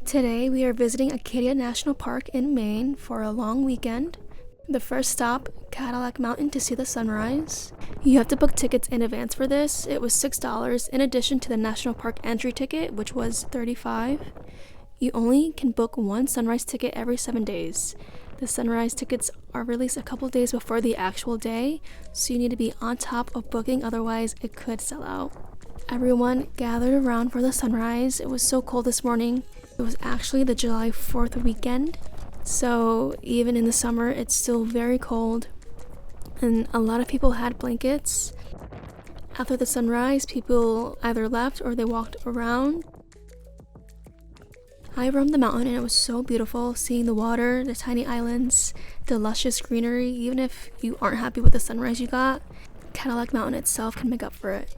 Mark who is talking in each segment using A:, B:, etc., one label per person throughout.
A: Today we are visiting Acadia National Park in Maine for a long weekend. The first stop, Cadillac Mountain to see the sunrise. You have to book tickets in advance for this. It was $6 in addition to the national park entry ticket, which was $35. You only can book one sunrise ticket every 7 days. The sunrise tickets are released a couple days before the actual day, so you need to be on top of booking, otherwise it could sell out. Everyone gathered around for the sunrise. It was so cold this morning. It was actually the July 4th weekend, so even in the summer it's still very cold, and a lot of people had blankets. After the sunrise, people either left or they walked around. I roamed the mountain and it was so beautiful, seeing the water, the tiny islands, the luscious greenery. Even if you aren't happy with the sunrise you got, Cadillac Mountain itself can make up for it.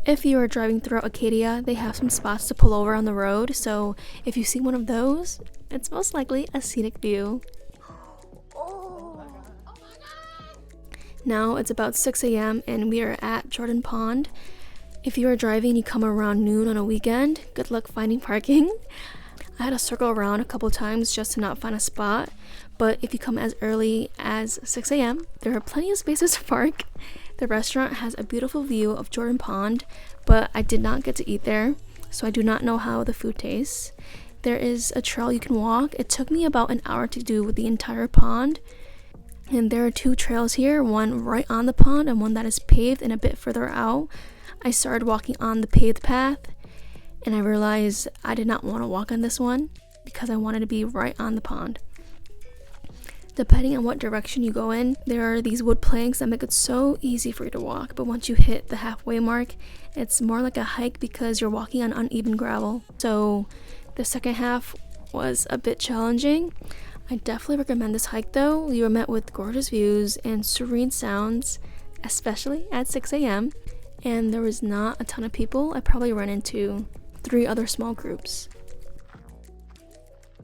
A: If you are driving throughout Acadia, they have some spots to pull over on the road, so if you see one of those, it's most likely a scenic view. Now it's about 6 a.m. and we are at Jordan Pond. If you are driving and you come around noon on a weekend, good luck finding parking. I had to circle around a couple times just to not find a spot, but if you come as early as 6 a.m., there are plenty of spaces to park. The restaurant has a beautiful view of Jordan Pond, but I did not get to eat there, so I do not know how the food tastes. There is a trail you can walk. It took me about an hour to do with the entire pond, and there are two trails here, one right on the pond and one that is paved and a bit further out. I started walking on the paved path, and I realized I did not want to walk on this one because I wanted to be right on the pond. Depending on what direction you go in, there are these wood planks that make it so easy for you to walk, but once you hit the halfway mark, it's more like a hike because you're walking on uneven gravel. So the second half was a bit challenging. I definitely recommend this hike though. You are met with gorgeous views and serene sounds, especially at 6 a.m. And there was not a ton of people. I probably ran into 3 other small groups.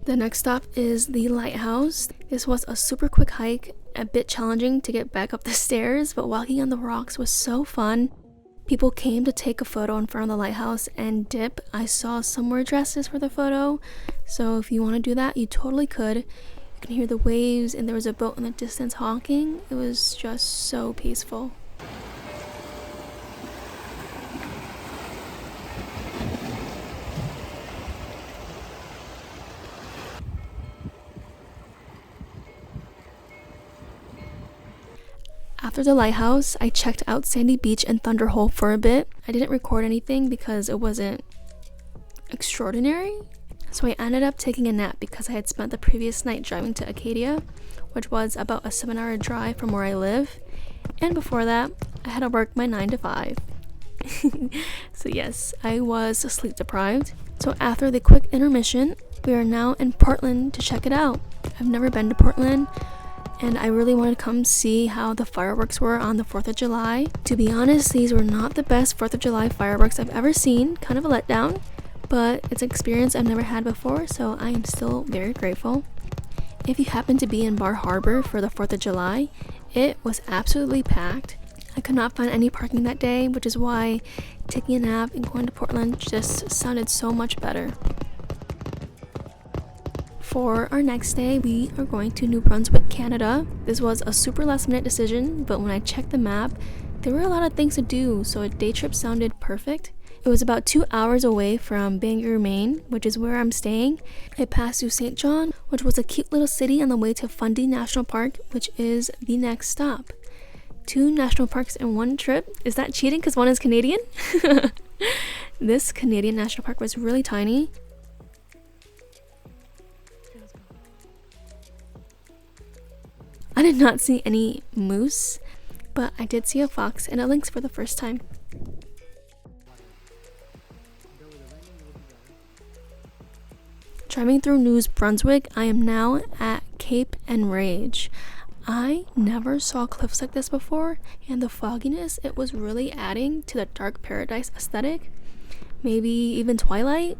A: The next stop is the lighthouse. This was a super quick hike, a bit challenging to get back up the stairs, but walking on the rocks was so fun. People came to take a photo in front of the lighthouse and dip. I saw some wear dresses for the photo, so if you want to do that, you totally could. You can hear the waves, and there was a boat in the distance honking. It was just so peaceful. After the lighthouse, I checked out Sandy Beach and Thunder Hole for a bit. I didn't record anything because it wasn't extraordinary, so I ended up taking a nap because I had spent the previous night driving to Acadia, which was about a 7-hour drive from where I live, and before that, I had to work my 9 to 5. So yes, I was sleep deprived. So after the quick intermission, we are now in Portland to check it out. I've never been to Portland, and I really wanted to come see how the fireworks were on the 4th of July. To be honest, these were not the best 4th of July fireworks I've ever seen, kind of a letdown, but it's an experience I've never had before, so I am still very grateful. If you happen to be in Bar Harbor for the 4th of July, it was absolutely packed. I could not find any parking that day, which is why taking a nap and going to Portland just sounded so much better. For our next day, we are going to New Brunswick, Canada. This was a super last minute decision, but when I checked the map, there were a lot of things to do, so a day trip sounded perfect. It was about 2 hours away from Bangor, Maine, which is where I'm staying. It passed through St. John, which was a cute little city on the way to Fundy National Park, which is the next stop. 2 national parks in one trip. Is that cheating because one is Canadian? This Canadian national park was really tiny. I did not see any moose, but I did see a fox and a lynx for the first time. Driving through New Brunswick, I am now at Cape Enrage. I never saw cliffs like this before, and the fogginess, it was really adding to the dark paradise aesthetic. Maybe even Twilight.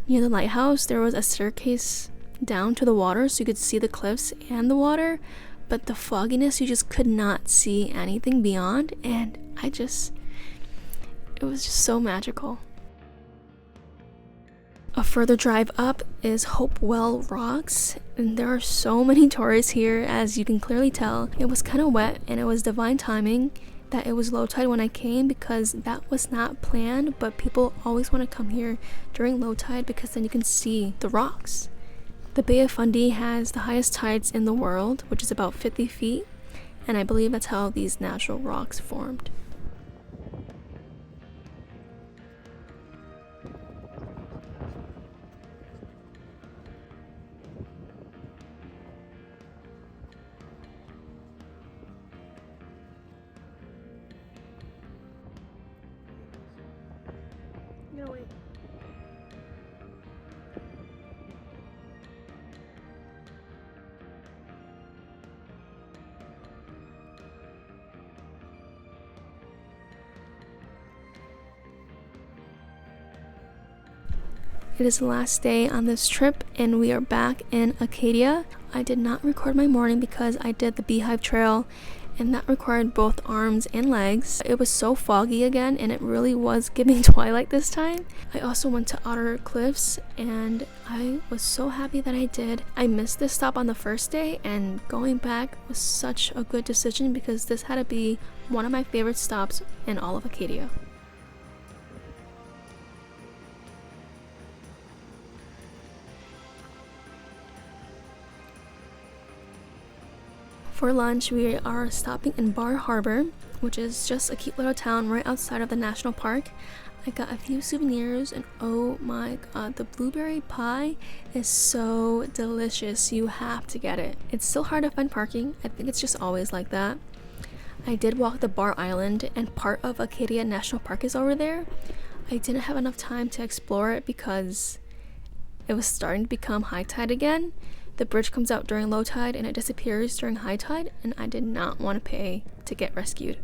A: Near the lighthouse, there was a staircase down to the water so you could see the cliffs and the water, but the fogginess, you just could not see anything beyond, and it was just so magical. A further drive up is Hopewell Rocks, and there are so many tourists here, as you can clearly tell. It was kind of wet, and it was divine timing that it was low tide when I came, because that was not planned, but people always want to come here during low tide because then you can see the rocks. The Bay of Fundy has the highest tides in the world, which is about 50 feet, and I believe that's how these natural rocks formed. No, wait. It is the last day on this trip, and we are back in Acadia. I did not record my morning because I did the Beehive Trail, and that required both arms and legs. It was so foggy again, and it really was giving twilight this time. I also went to Otter Cliffs, and I was so happy that I did. I missed this stop on the first day, and going back was such a good decision because this had to be one of my favorite stops in all of Acadia. For lunch, we are stopping in Bar Harbor, which is just a cute little town right outside of the national park. I got a few souvenirs, and oh my god, the blueberry pie is so delicious. You have to get it. It's still hard to find parking. I think it's just always like that. I did walk the Bar Island, and part of Acadia National Park is over there. I didn't have enough time to explore it because it was starting to become high tide again. The bridge comes out during low tide and it disappears during high tide, and I did not want to pay to get rescued.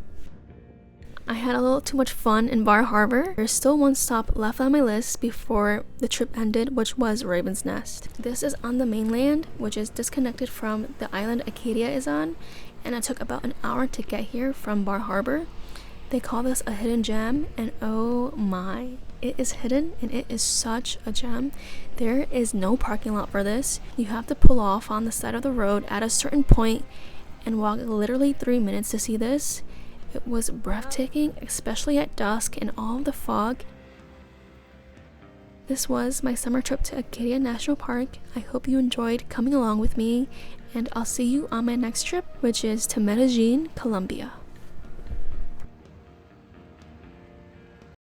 A: I had a little too much fun in Bar Harbor. There's still one stop left on my list before the trip ended, which was Raven's Nest. This is on the mainland, which is disconnected from the island Acadia is on, and it took about an hour to get here from Bar Harbor. They call this a hidden gem, and oh my, it is hidden and it is such a gem. There is no parking lot for this. You have to pull off on the side of the road at a certain point and walk literally 3 minutes to see this. It was breathtaking, especially at dusk and all of the fog. This was my summer trip to Acadia National Park. I hope you enjoyed coming along with me, and I'll see you on my next trip, which is to Medellin, Colombia.